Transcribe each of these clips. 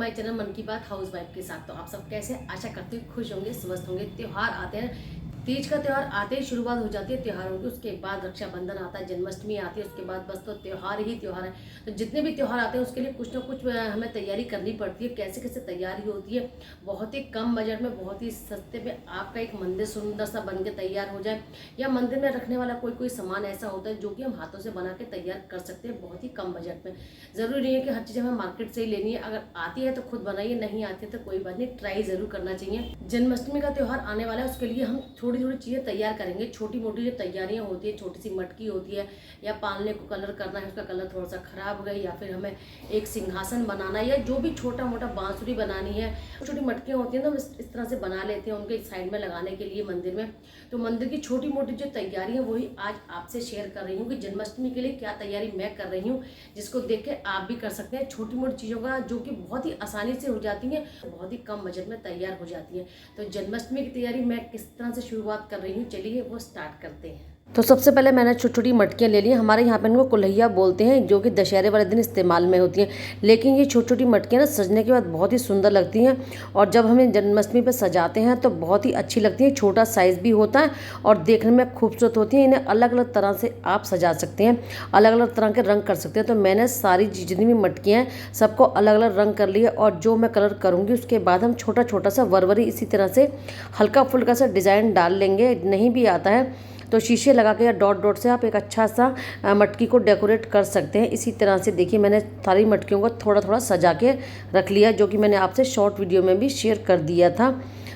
My channel मन की बात हाउस वाइफ के साथ। तो आप सब कैसे, आशा करती हूँ खुश होंगे, स्वस्थ होंगे। त्योहार आते हैं, तीज का त्योहार आते ही शुरुआत हो जाती है त्योहारों की। उसके बाद रक्षाबंधन आता है, जन्माष्टमी आती है, उसके बाद बस तो त्योहार ही त्योहार है। तो जितने भी त्योहार आते हैं उसके लिए कुछ ना कुछ हमें तैयारी करनी पड़ती है। कैसे कैसे तैयारी होती है, बहुत ही कम बजट में, बहुत ही सस्ते में आपका एक मंदिर सुंदर सा बन के तैयार हो जाए, या मंदिर में रखने वाला कोई कोई सामान ऐसा होता है जो कि हम हाथों से बना के तैयार कर सकते हैं बहुत ही कम बजट में। ज़रूरी नहीं है कि हर चीज़ हमें मार्केट से ही लेनी है। अगर आती है तो खुद बनाइए, नहीं आती है तो कोई बात नहीं, ट्राई ज़रूर करना चाहिए। जन्माष्टमी का त्यौहार आने वाला है, उसके लिए हम थोड़ी थोड़ी चीज़ें तैयार करेंगे। छोटी मोटी जो तैयारियां होती है, छोटी सी मटकी होती है, या पालने को कलर करना है, उसका कलर थोड़ा सा खराब हो गया, या फिर हमें एक सिंहासन बनाना है, या जो भी छोटा मोटा बांसुरी बनानी है। छोटी मटकियाँ होती हैं तो हम इस तरह से बना लेते हैं उनके साइड में लगाने के लिए मंदिर में। तो मंदिर की छोटी मोटी जो तैयारी है वही आज आपसे शेयर कर रही हूँ कि जन्माष्टमी के लिए क्या तैयारी मैं कर रही हूँ, जिसको देख के आप भी कर सकते हैं। छोटी मोटी चीज़ों का जो कि बहुत ही आसानी से हो जाती है, बहुत ही कम बजट में तैयार हो जाती है। तो जन्माष्टमी की तैयारी मैं किस तरह से शुरुआत कर रही हूँ, चलिए वो स्टार्ट करते हैं। तो सबसे पहले मैंने छोटी छोटी मटकियाँ ले ली। हमारे यहाँ पे इनको कुल्हैया बोलते हैं, जो कि दशहरे वाले दिन इस्तेमाल में होती हैं। लेकिन ये छोटी छोटी मटकियाँ ना सजने के बाद बहुत ही सुंदर लगती हैं, और जब हमें जन्माष्टमी पे सजाते हैं तो बहुत ही अच्छी लगती हैं। छोटा साइज़ भी होता है और देखने में खूबसूरत होती हैं। इन्हें अलग अलग तरह से आप सजा सकते हैं, अलग अलग तरह के रंग कर सकते हैं। तो मैंने सारी जितनी भी मटकियाँ हैं सबको अलग अलग रंग कर लिया, और जो मैं कलर करूँगी उसके बाद हम छोटा छोटा सा वरवरी इसी तरह से हल्का फुल्का सा डिज़ाइन डाल लेंगे। नहीं भी आता है तो शीशे लगा के या डॉट डॉट से आप एक अच्छा सा मटकी को डेकोरेट कर सकते हैं। इसी तरह से देखिए मैंने सारी मटकियों को थोड़ा थोड़ा सजा के रख लिया, जो कि मैंने आपसे शॉर्ट वीडियो में भी शेयर कर दिया था।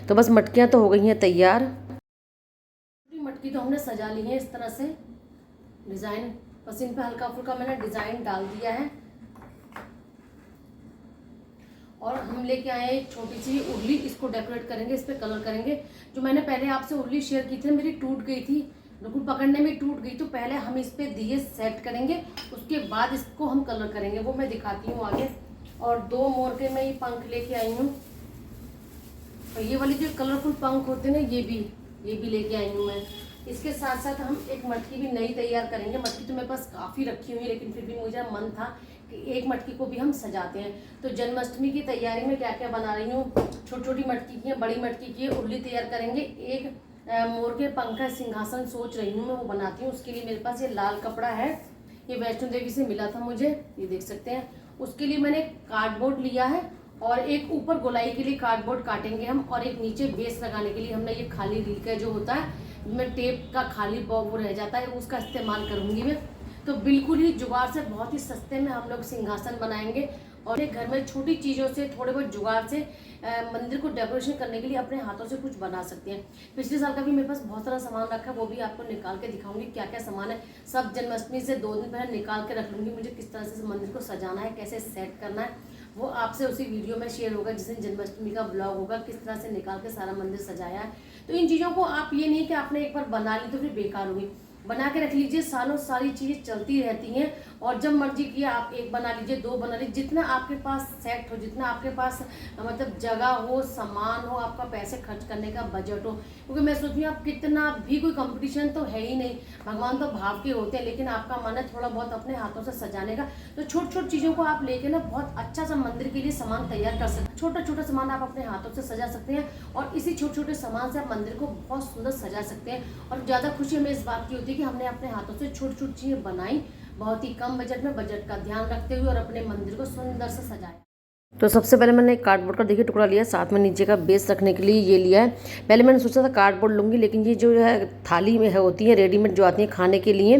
तो बस मटकियां तो हो गई हैं तैयार। मटकी तो हमने सजा ली है इस तरह से डिज़ाइन, बस इन पर हल्का फुल्का मैंने डिज़ाइन डाल दिया है। और हम लेके आए एक छोटी सी उर्ली, इसको डेकोरेट करेंगे, इस पर कलर करेंगे। जो मैंने पहले आपसे उर्ली शेयर की थी, मेरी टूट गई थी, बिल्कुल पकड़ने में टूट गई। तो पहले हम इस पे दिए सेट करेंगे, उसके बाद इसको हम कलर करेंगे, वो मैं दिखाती हूँ आगे। और 2 मोर के मैं ये पंख लेके आई हूँ, और ये वाली जो कलरफुल पंख होते हैं ना, ये भी लेके आई हूँ मैं। इसके साथ साथ हम एक मटकी भी नई तैयार करेंगे। मटकी तो मेरे पास काफ़ी रखी हुई है, लेकिन फिर भी मुझे मन था कि एक मटकी को भी हम सजाते हैं। तो जन्माष्टमी की तैयारी में क्या क्या बना रही हूँ, छोटी छोटी मटकी की है, बड़ी मटकी की है, उर्ली तैयार करेंगे। एक मोर के पंख का सिंहासन सोच रही हूँ मैं, वो बनाती हूँ। उसके लिए मेरे पास ये लाल कपड़ा है, ये वैष्णो देवी से मिला था मुझे, ये देख सकते हैं। उसके लिए मैंने कार्डबोर्ड लिया है, और एक ऊपर गोलाई के लिए कार्डबोर्ड काटेंगे हम, और एक नीचे बेस लगाने के लिए हमने ये खाली रील का जो होता है, में टेप का खाली वो रह जाता है, उसका इस्तेमाल करूँगी मैं। तो बिल्कुल ही जुगाड़ से, बहुत ही सस्ते में हम लोग सिंहासन बनाएंगे। और एक घर में छोटी चीज़ों से, थोड़े बहुत जुगाड़ से मंदिर को डेकोरेशन करने के लिए अपने हाथों से कुछ बना सकते हैं। पिछले साल का भी मेरे पास बहुत सारा सामान रखा है, वो भी आपको निकाल के दिखाऊंगी क्या क्या सामान है। सब जन्माष्टमी से 2 दिन पहले निकाल के रख लूँगी, मुझे किस तरह से मंदिर को सजाना है, कैसे सेट करना है, वो आपसे उसी वीडियो में शेयर होगा, जिस दिन जन्माष्टमी का ब्लॉग होगा, किस तरह से निकाल के सारा मंदिर सजाया है। तो इन चीज़ों को आप ये नहीं कि आपने एक बार बना ली तो फिर बेकार होगी, बना के रख लीजिए, सालों सारी चीज़ें चलती रहती हैं। और जब मर्जी किए आप एक बना लीजिए, 2 बना लीजिए, जितना आपके पास सेट हो, जितना आपके पास मतलब जगह हो, सामान हो, आपका पैसे खर्च करने का बजट हो। क्योंकि मैं सोचती हूँ आप कितना भी, कोई कंपटीशन तो है ही नहीं, भगवान तो भाव के होते हैं, लेकिन आपका मन है थोड़ा बहुत अपने हाथों से सजाने का। तो छोटी छोटी चीज़ों को आप लेके ना बहुत अच्छा सा मंदिर के लिए सामान तैयार कर सकते हैं। छोटा छोटा सामान आप अपने हाथों से सजा सकते हैं, और इसी छोटे छोटे सामान से आप मंदिर को बहुत सुंदर सजा सकते हैं। और ज़्यादा खुशी हमें इस बात की होती है कि हमने अपने हाथों से छोटी छोटी चीज़ें बनाई, बहुत ही कम बजट में, बजट का ध्यान रखते हुए, और अपने मंदिर को सुंदर से सजाया। तो सबसे पहले मैंने एक कार्डबोर्ड का देखिए टुकड़ा लिया, साथ में नीचे का बेस रखने के लिए ये लिया है। पहले मैंने सोचा था कार्डबोर्ड लूँगी, लेकिन ये जो है थाली में है होती है रेडीमेड जो आती है खाने के लिए,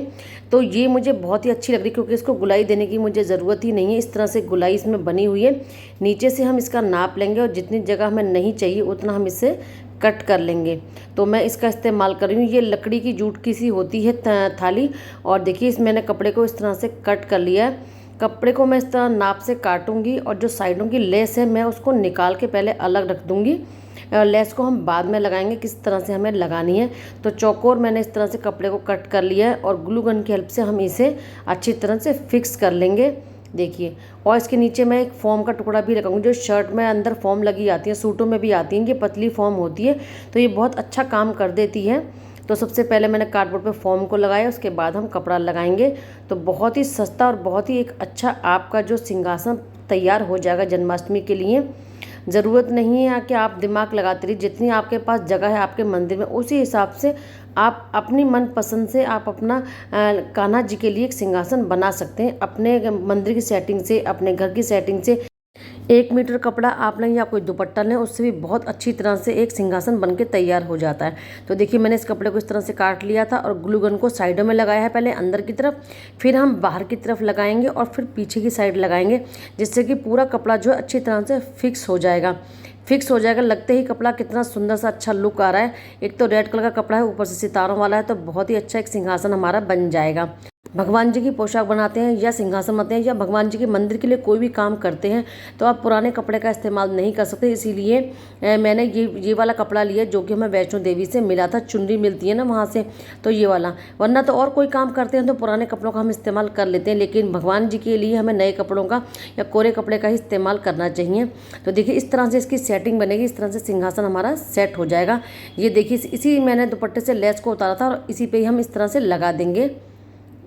तो ये मुझे बहुत ही अच्छी लग रही, क्योंकि इसको गुलाई देने की मुझे ज़रूरत ही नहीं है। इस तरह से गुलाई इसमें बनी हुई है। नीचे से हम इसका नाप लेंगे, और जितनी जगह हमें नहीं चाहिए उतना हम इससे कट कर लेंगे। तो मैं इसका इस्तेमाल कर रही हूँ, ये लकड़ी की जूट की सी होती है थाली। और देखिए इस मैंने कपड़े को इस तरह से कट कर लिया है। कपड़े को मैं इस तरह नाप से काटूंगी, और जो साइडों की लेस है मैं उसको निकाल के पहले अलग रख दूंगी। लेस को हम बाद में लगाएंगे, किस तरह से हमें लगानी है। तो चौकोर मैंने इस तरह से कपड़े को कट कर लिया है, और ग्लू गन की हेल्प से हम इसे अच्छी तरह से फिक्स कर लेंगे। देखिए, और इसके नीचे मैं एक फॉर्म का टुकड़ा भी रखूँगी, जो शर्ट में अंदर फॉर्म लगी आती है, सूटों में भी आती हैं, ये पतली फॉर्म होती है, तो ये बहुत अच्छा काम कर देती है। तो सबसे पहले मैंने कार्डबोर्ड पे फॉर्म को लगाया, उसके बाद हम कपड़ा लगाएंगे। तो बहुत ही सस्ता और बहुत ही एक अच्छा आपका जो सिंहासन तैयार हो जाएगा जन्माष्टमी के लिए। ज़रूरत नहीं है कि आप दिमाग लगाते रहिए, जितनी आपके पास जगह है आपके मंदिर में उसी हिसाब से आप अपनी मन पसंद से आप अपना कान्हा जी के लिए एक सिंहासन बना सकते हैं अपने मंदिर की सेटिंग से, अपने घर की सेटिंग से। 1 मीटर कपड़ा आप लें या कोई दुपट्टा लें, उससे भी बहुत अच्छी तरह से एक सिंहासन बन के तैयार हो जाता है। तो देखिए मैंने इस कपड़े को इस तरह से काट लिया था और ग्लू गन को साइडों में लगाया है, पहले अंदर की तरफ, फिर हम बाहर की तरफ लगाएंगे और फिर पीछे की साइड लगाएंगे, जिससे कि पूरा कपड़ा जो है अच्छी तरह से फिक्स हो जाएगा। लगते ही कपड़ा कितना सुंदर सा अच्छा लुक आ रहा है। एक तो रेड कलर का कपड़ा है, ऊपर से सितारों वाला है, तो बहुत ही अच्छा एक सिंहासन हमारा बन जाएगा। भगवान जी की पोशाक बनाते हैं या सिंहासन बनाते हैं या भगवान जी के मंदिर के लिए कोई भी काम करते हैं तो आप पुराने कपड़े का इस्तेमाल नहीं कर सकते। इसीलिए मैंने ये वाला कपड़ा लिया जो कि हमें वैष्णो देवी से मिला था, चुनरी मिलती है ना वहाँ से, तो ये वाला। वरना तो और कोई काम करते हैं तो पुराने कपड़ों का हम इस्तेमाल कर लेते हैं, लेकिन भगवान जी के लिए हमें नए कपड़ों का या कोरे कपड़े का ही इस्तेमाल करना चाहिए। तो देखिए इस तरह से इसकी सेटिंग बनेगी, इस तरह से सिंहासन हमारा सेट हो जाएगा। ये देखिए इसी मैंने दुपट्टे से लेस को उतारा था और इसी पे ही हम इस तरह से लगा देंगे।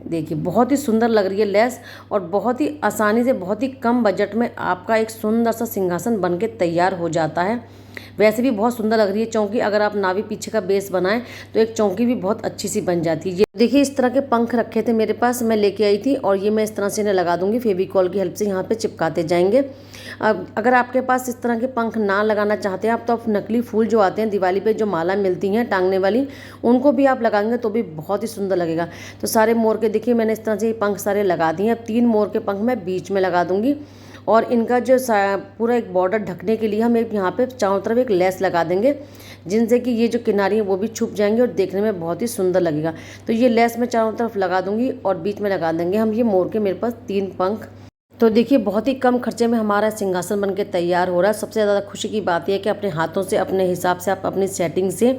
देखिए बहुत ही सुंदर लग रही है लेस और बहुत ही आसानी से बहुत ही कम बजट में आपका एक सुंदर सा सिंहासन बन के तैयार हो जाता है। वैसे भी बहुत सुंदर लग रही है चौकी। अगर आप नाभि पीछे का बेस बनाएं तो एक चौकी भी बहुत अच्छी सी बन जाती है। ये देखिए इस तरह के पंख रखे थे मेरे पास, मैं लेके आई थी और ये मैं इस तरह से इन्हें लगा दूंगी, फेविकॉल की हेल्प से यहाँ पे चिपकाते जाएंगे। अब अगर आपके पास इस तरह के पंख ना लगाना चाहते हैं आप, तो आप नकली फूल जो आते हैं दिवाली पे जो माला मिलती हैं टांगने वाली, उनको भी आप लगाएंगे तो भी बहुत ही सुंदर लगेगा। तो सारे मोर के देखिए मैंने इस तरह से पंख सारे लगा दिए। अब 3 मोर के पंख मैं बीच में लगा दूंगी और इनका जो पूरा एक बॉर्डर ढकने के लिए हम एक यहाँ पे चारों तरफ एक लेस लगा देंगे, जिनसे कि ये जो किनारी है वो भी छुप जाएंगे और देखने में बहुत ही सुंदर लगेगा। तो ये लेस मैं चारों तरफ लगा दूंगी और बीच में लगा देंगे हम ये मोर के मेरे पास 3 पंख। तो देखिए बहुत ही कम खर्चे में हमारा सिंहासन बनके तैयार हो रहा है। सबसे ज़्यादा खुशी की बात यह है कि अपने हाथों से अपने हिसाब से आप अपनी सेटिंग से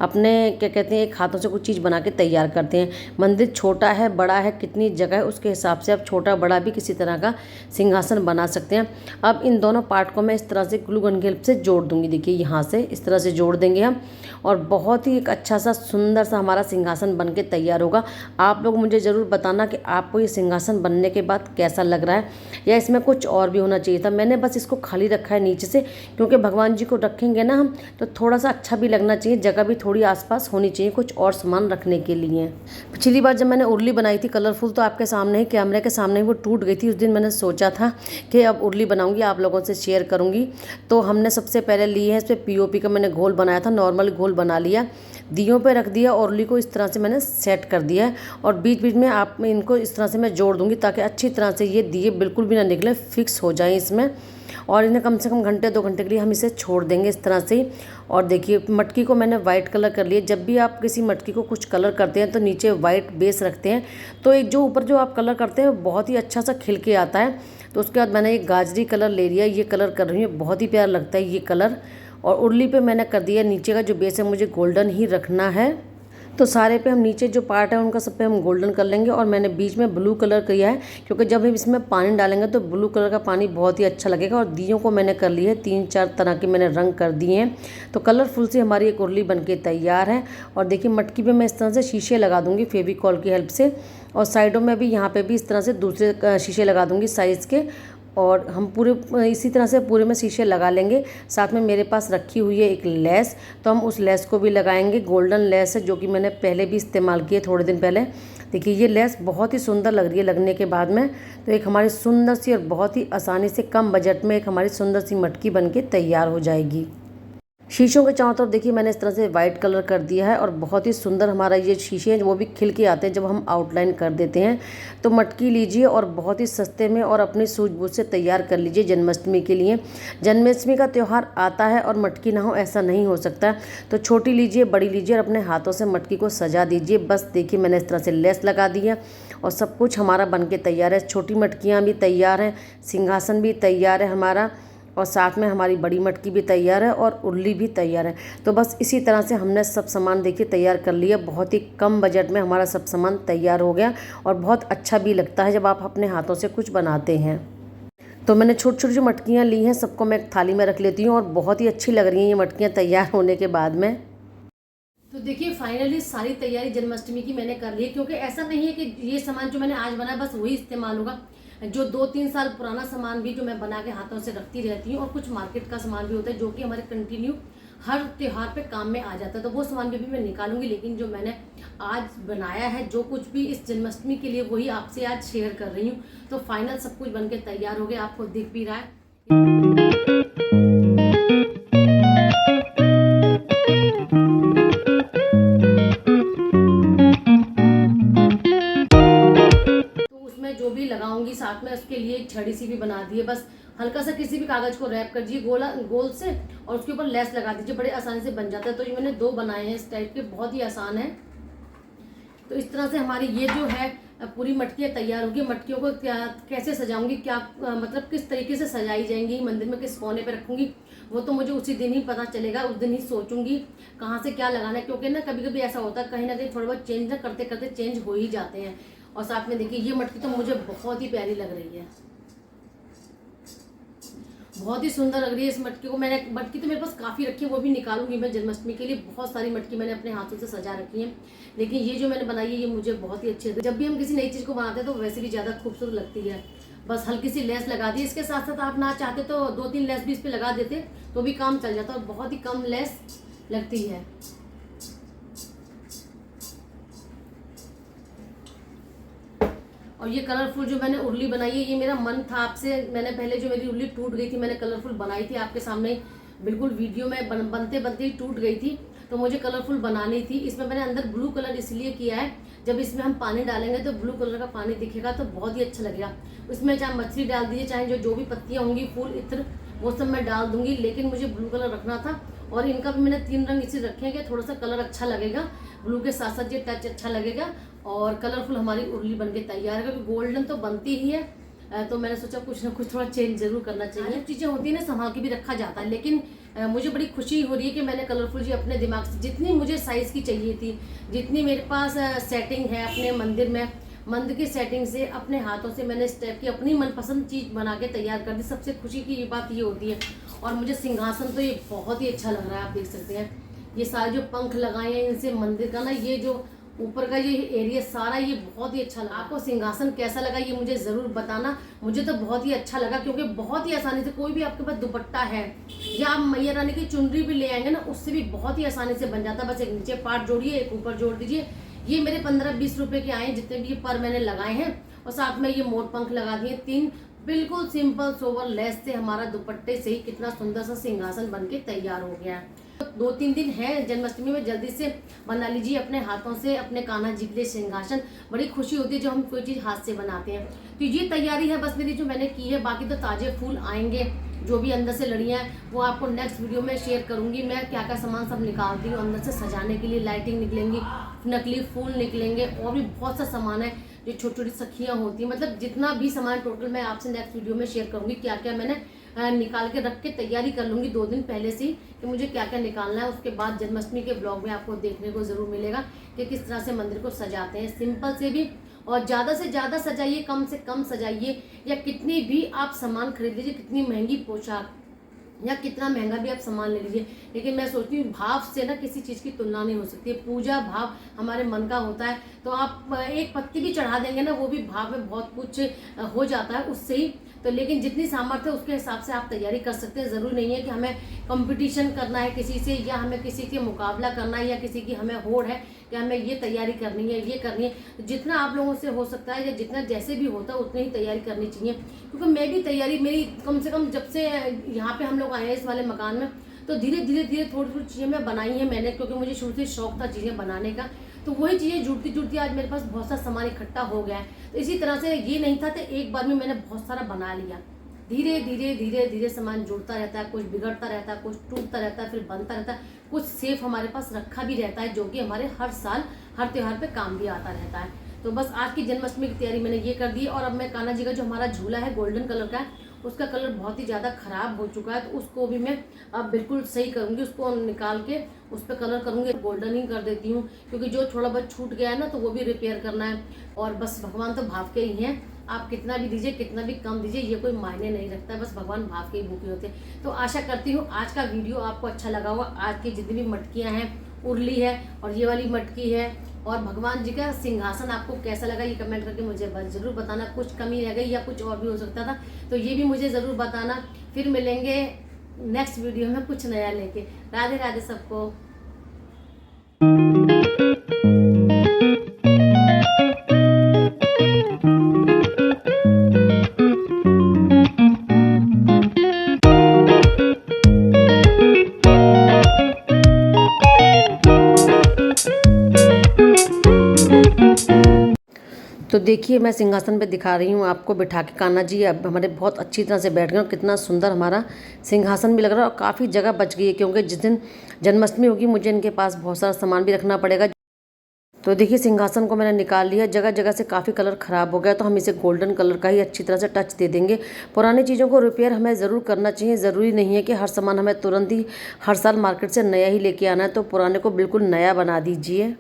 अपने क्या कहते हैं एक हाथों से कुछ चीज़ बना के तैयार करते हैं। मंदिर छोटा है बड़ा है कितनी जगह है उसके हिसाब से आप छोटा बड़ा भी किसी तरह का सिंहासन बना सकते हैं। अब इन दोनों पार्ट को मैं इस तरह से ग्लू गन की हेल्प से जोड़ दूँगी। देखिए यहाँ से इस तरह से जोड़ देंगे हम और बहुत ही एक अच्छा सा सुंदर सा हमारा सिंहासन बन के तैयार होगा। आप लोग मुझे ज़रूर बताना कि आपको ये सिंहासन बनने के बाद कैसा लग रहा है या इसमें कुछ और भी होना चाहिए था। मैंने बस इसको खाली रखा है नीचे से, क्योंकि भगवान जी को रखेंगे ना हम तो थोड़ा सा अच्छा भी लगना चाहिए, जगह भी थोड़ी आसपास होनी चाहिए कुछ और सामान रखने के लिए। पिछली बार जब मैंने उर्ली बनाई थी कलरफुल तो आपके सामने ही कैमरे के सामने ही वो टूट गई थी। उस दिन मैंने सोचा था कि अब उर्ली बनाऊंगी आप लोगों से शेयर करूंगी। तो हमने सबसे पहले लिए है इस पर पीओपी का मैंने घोल बनाया था, नॉर्मल घोल बना लिया, दियों पे रख दिया और उर्ली को इस तरह से मैंने सेट कर दिया है और बीच बीच में आप इनको इस तरह से मैं जोड़ दूंगी ताकि अच्छी तरह से ये दिए बिल्कुल भी ना निकले, फिक्स हो जाए इसमें। और इन्हें कम से कम घंटे 2 घंटे के लिए हम इसे छोड़ देंगे इस तरह से ही। और देखिए मटकी को मैंने वाइट कलर कर लिया। जब भी आप किसी मटकी को कुछ कलर करते हैं तो नीचे वाइट बेस रखते हैं, तो एक जो ऊपर जो आप कलर करते हैं बहुत ही अच्छा सा खिल के आता है। तो उसके बाद मैंने एक गाजरी कलर ले लिया, ये कलर कर रही हूँ, बहुत ही प्यारा लगता है ये कलर। और उर्ली पे मैंने कर दिया नीचे का जो बेस है मुझे गोल्डन ही रखना है, तो सारे पे हम नीचे जो पार्ट है उनका सब पे हम गोल्डन कर लेंगे। और मैंने बीच में ब्लू कलर किया है क्योंकि जब हम इसमें पानी डालेंगे तो ब्लू कलर का पानी बहुत ही अच्छा लगेगा। और दियों को मैंने कर ली है 3-4 तरह के मैंने रंग कर दिए हैं, तो कलरफुल सी हमारी एक उर्ली बन के तैयार है। और देखिए मटकी पे मैं इस तरह से शीशे लगा दूंगी फेविकॉल की हेल्प से, और साइडों में भी यहाँ पे भी इस तरह से दूसरे शीशे लगा दूंगी साइज़ के। और हम पूरे इसी तरह से पूरे में शीशे लगा लेंगे। साथ में मेरे पास रखी हुई है एक लेस, तो हम उस लेस को भी लगाएंगे। गोल्डन लेस है जो कि मैंने पहले भी इस्तेमाल की है थोड़े दिन पहले। देखिए ये लेस बहुत ही सुंदर लग रही है लगने के बाद में। तो एक हमारी सुंदर सी और बहुत ही आसानी से कम बजट में एक हमारी सुंदर सी मटकी बन के तैयार हो जाएगी। शीशों के चारों तरफ देखिए मैंने इस तरह से वाइट कलर कर दिया है और बहुत ही सुंदर हमारा ये शीशे हैं वो भी खिल के आते हैं जब हम आउटलाइन कर देते हैं। तो मटकी लीजिए और बहुत ही सस्ते में और अपनी सूझबूझ से तैयार कर लीजिए जन्माष्टमी के लिए। जन्माष्टमी का त्यौहार आता है और मटकी ना हो ऐसा नहीं हो सकता, तो छोटी लीजिए बड़ी लीजिए और अपने हाथों से मटकी को सजा दीजिए। बस देखिए मैंने इस तरह से लेस लगा दी है और सब कुछ हमारा बन के तैयार है। छोटी मटकियाँ भी तैयार हैं, सिंहासन भी तैयार है हमारा, और साथ में हमारी बड़ी मटकी भी तैयार है और उर्ली भी तैयार है। तो बस इसी तरह से हमने सब सामान देखिए तैयार कर लिया। बहुत ही कम बजट में हमारा सब सामान तैयार हो गया और बहुत अच्छा भी लगता है जब आप अपने हाथों से कुछ बनाते हैं। तो मैंने छोटी छोटी जो मटकियाँ ली हैं सबको मैं एक थाली में रख लेती हूँ और बहुत ही अच्छी लग रही हैं ये मटकियाँ तैयार होने के बाद में। तो देखिए फाइनली सारी तैयारी जन्माष्टमी की मैंने कर ली है, क्योंकि ऐसा नहीं है कि ये सामान जो मैंने आज बनाया बस वही इस्तेमाल होगा। जो 2-3 साल पुराना सामान भी जो मैं बना के हाथों से रखती रहती हूँ, और कुछ मार्केट का सामान भी होता है जो कि हमारे कंटिन्यू हर त्योहार पे काम में आ जाता है, तो वो सामान भी मैं निकालूंगी। लेकिन जो मैंने आज बनाया है, जो कुछ भी इस जन्माष्टमी के लिए, वही आपसे आज शेयर कर रही हूँ। तो फाइनल सब कुछ बनके तैयार हो गया, आपको दिख भी रहा है। तो उसमें जो भी लगाऊंगी साथ में, उसके लिए एक छड़ी सी भी बना दी है। बस हल्का सा किसी भी कागज को रैप कर दीजिए गोल से, और उसके ऊपर लेस लगा दीजिए, बड़े आसानी से बन जाता है। तो ये मैंने 2 बनाए हैं इस टाइप के, बहुत ही आसान है। तो इस तरह से हमारी ये जो है पूरी मटकियाँ तैयार होगी। मटकियों को कैसे सजाऊंगी, क्या मतलब किस तरीके से सजाई जाएंगी, मंदिर में किस कोने पे रखूंगी, वो तो मुझे उसी दिन ही पता चलेगा। उस दिन ही सोचूंगी कहाँ से क्या लगाना है, क्योंकि ना कभी कभी ऐसा होता है कहीं ना कहीं थोड़ा बहुत चेंज ना करते करते चेंज हो ही जाते हैं। और साथ में देखिए ये मटकी तो मुझे बहुत ही प्यारी लग रही है, बहुत ही सुंदर लग रही है। इस मटकी को मटकी तो मेरे पास काफ़ी रखी है, वो भी निकालूंगी मैं जन्माष्टमी के लिए। बहुत सारी मटकी मैंने अपने हाथों से सजा रखी है, लेकिन ये जो मैंने बनाई है ये मुझे बहुत ही अच्छी लगती है। जब भी हम किसी नई चीज़ को बनाते हैं तो वैसे भी ज़्यादा खूबसूरत लगती है। बस हल्की सी लेस लगा दी, इसके साथ साथ आप ना चाहते तो 2-3 लेस भी इस पर लगा देते तो भी काम चल जाता, और बहुत ही कम लेस लगती है। और ये कलरफुल जो मैंने उर्ली बनाई है, ये मेरा मन था आपसे, मैंने पहले जो मेरी उर्ली टूट गई थी, मैंने कलरफुल बनाई थी आपके सामने, बिल्कुल वीडियो में बनते बनते ही टूट गई थी, तो मुझे कलरफुल बनानी थी। इसमें मैंने अंदर ब्लू कलर इसलिए किया है, जब इसमें हम पानी डालेंगे तो ब्लू कलर का पानी दिखेगा तो बहुत ही अच्छा लगेगा। उसमें चाहे मछली डाल दीजिए, चाहे जो भी पत्तियाँ होंगी, फूल, इत्र, वो सब मैं डाल दूंगी, लेकिन मुझे ब्लू कलर रखना था। और इनका भी मैंने 3 रंग इसे रखे हैं कि थोड़ा सा कलर अच्छा लगेगा, ब्लू के साथ साथ ये टच अच्छा लगेगा, और कलरफुल हमारी उर्ली बनके तैयार है। क्योंकि गोल्डन तो बनती ही है, तो मैंने सोचा कुछ ना कुछ थोड़ा चेंज जरूर करना चाहिए। जो चीज़ें होती है ना संभाल के भी रखा जाता है, लेकिन मुझे बड़ी खुशी हो रही है कि मैंने कलरफुल जी अपने दिमाग से, जितनी मुझे साइज़ की चाहिए थी, जितनी मेरे पास सेटिंग है अपने मंदिर की सेटिंग से, अपने हाथों से मैंने इस टाइप की अपनी मनपसंद चीज़ बना के तैयार कर दी। सबसे खुशी की ये बात ये होती है। और मुझे सिंहासन तो ये बहुत ही अच्छा लग रहा है, आप देख सकते हैं। ये सारे जो पंख लगाए हैं इनसे मंदिर का ना, ये जो ऊपर का ये एरिया सारा, ये बहुत ही अच्छा लगा। आपको सिंहासन कैसा लगा ये मुझे ज़रूर बताना। मुझे तो बहुत ही अच्छा लगा, क्योंकि बहुत ही आसानी से, कोई भी आपके पास दुपट्टा है या आप मैया रानी की चुनरी भी ले आएंगे ना, उससे भी बहुत ही आसानी से बन जाता है। बस एक नीचे पार्ट जोड़िए, एक ऊपर जोड़ दीजिए। ये मेरे 15-20 रुपए के आए, जितने भी ये पर मैंने लगाए हैं। और साथ में ये मोर पंख लगा दिए 3, बिल्कुल सिंपल सोवर लेस से हमारा दुपट्टे से ही कितना सुंदर सा सिंहासन बनके तैयार हो गया है। 2-3 दिन है जन्माष्टमी में, जल्दी से बना लीजिए अपने हाथों से अपने कान्हा जी के लिए सिंहासन। बड़ी खुशी होती है जब हम कोई चीज़ हाथ से बनाते हैं। तो ये तैयारी है बस मेरी जो मैंने की है। बाकी तो ताज़े फूल आएंगे, जो भी अंदर से लड़ियाँ हैं वो आपको नेक्स्ट वीडियो में शेयर करूंगी। मैं क्या क्या सामान सब निकालती हूँ अंदर से सजाने के लिए। लाइटिंग निकलेंगी, नकली फूल निकलेंगे, और भी बहुत सा सामान है जो छोटी छोटी सखियाँ होती हैं। मतलब जितना भी सामान टोटल मैं आपसे नेक्स्ट वीडियो में शेयर करूंगी। क्या क्या मैंने निकाल के रख के तैयारी कर लूँगी 2 दिन पहले से ही, कि मुझे क्या क्या निकालना है। उसके बाद जन्माष्टमी के ब्लॉग में आपको देखने को ज़रूर मिलेगा कि किस तरह से मंदिर को सजाते हैं। सिंपल से भी, और ज़्यादा से ज़्यादा सजाइए, कम से कम सजाइए। या कितनी भी आप सामान खरीद लीजिए, कितनी महंगी पोशाक या कितना महंगा भी आप सामान ले लीजिए, लेकिन मैं सोचती हूँ भाव से ना किसी चीज़ की तुलना नहीं हो सकती है। पूजा भाव हमारे मन का होता है, तो आप एक पत्ती भी चढ़ा देंगे ना, वो भी भाव में बहुत कुछ हो जाता है उससे ही। तो लेकिन जितनी सामर्थ्य उसके हिसाब से आप तैयारी कर सकते हैं। ज़रूरी नहीं है कि हमें कंपटीशन करना है किसी से, या हमें किसी के मुकाबला करना है, या किसी की हमें होड़ है कि हमें ये तैयारी करनी है, ये करनी है। जितना आप लोगों से हो सकता है, या जितना जैसे भी होता है उतनी ही तैयारी करनी चाहिए। क्योंकि मैं भी तैयारी, मेरी कम से कम जब से यहाँ पे हम लोग आए हैं इस वाले मकान में, तो धीरे धीरे थोड़ी थोड़ी चीज़ें मैं बनाई हैं मैंने, क्योंकि मुझे शुरू से शौक था चीज़ें बनाने का। तो वही चीज़ें जुड़ती जुड़ती आज मेरे पास बहुत सारा सामान इकट्ठा हो गया है। तो इसी तरह से ये नहीं था कि एक बार में मैंने बहुत सारा बना लिया। धीरे धीरे सामान जुड़ता रहता है, कुछ बिगड़ता रहता है, कुछ टूटता रहता है, फिर बनता रहता है, कुछ सेफ हमारे पास रखा भी रहता है, जो कि हमारे हर साल हर त्योहार पे काम भी आता रहता है। तो बस आज की जन्माष्टमी की तैयारी मैंने ये कर दी। और अब मैं कान्हा जी का जो हमारा झूला है गोल्डन कलर का है, उसका कलर बहुत ही ज़्यादा ख़राब हो चुका है, तो उसको भी मैं अब बिल्कुल सही करूँगी। उसको निकाल के उस पर कलर करूँगी, गोल्डन ही कर देती हूँ, क्योंकि जो थोड़ा बहुत छूट गया है ना, तो वो भी रिपेयर करना है। और बस भगवान तो भाव के ही हैं, आप कितना भी दीजिए, कितना भी कम दीजिए, ये कोई मायने नहीं रखता है। बस भगवान भाव के ही भूखे होते हैं। तो आशा करती हूँ आज का वीडियो आपको अच्छा लगा होगा। आज की जितनी भी मटकियाँ हैं, उर्ली है और ये वाली मटकी है, और भगवान जी का सिंहासन आपको कैसा लगा ये कमेंट करके मुझे ज़रूर बताना। कुछ कमी रह गई या कुछ और भी हो सकता था तो ये भी मुझे ज़रूर बताना। फिर मिलेंगे नेक्स्ट वीडियो में कुछ नया लेके। राधे राधे सबको। तो देखिए मैं सिंहासन पे दिखा रही हूँ आपको बिठा के। कान्हा जी अब हमारे बहुत अच्छी तरह से बैठ गए और कितना सुंदर हमारा सिंहासन भी लग रहा है और काफ़ी जगह बच गई है, क्योंकि जिस दिन जन्माष्टमी होगी मुझे इनके पास बहुत सारा सामान भी रखना पड़ेगा। तो देखिए सिंहासन को मैंने निकाल लिया, जगह जगह से काफ़ी कलर ख़राब हो गया तो हम इसे गोल्डन कलर का ही अच्छी तरह से टच दे देंगे। पुरानी चीज़ों को रिपेयर हमें ज़रूर करना चाहिए। ज़रूरी नहीं है कि हर सामान हमें तुरंत ही हर साल मार्केट से नया ही लेके आना है, तो पुराने को बिल्कुल नया बना दीजिए।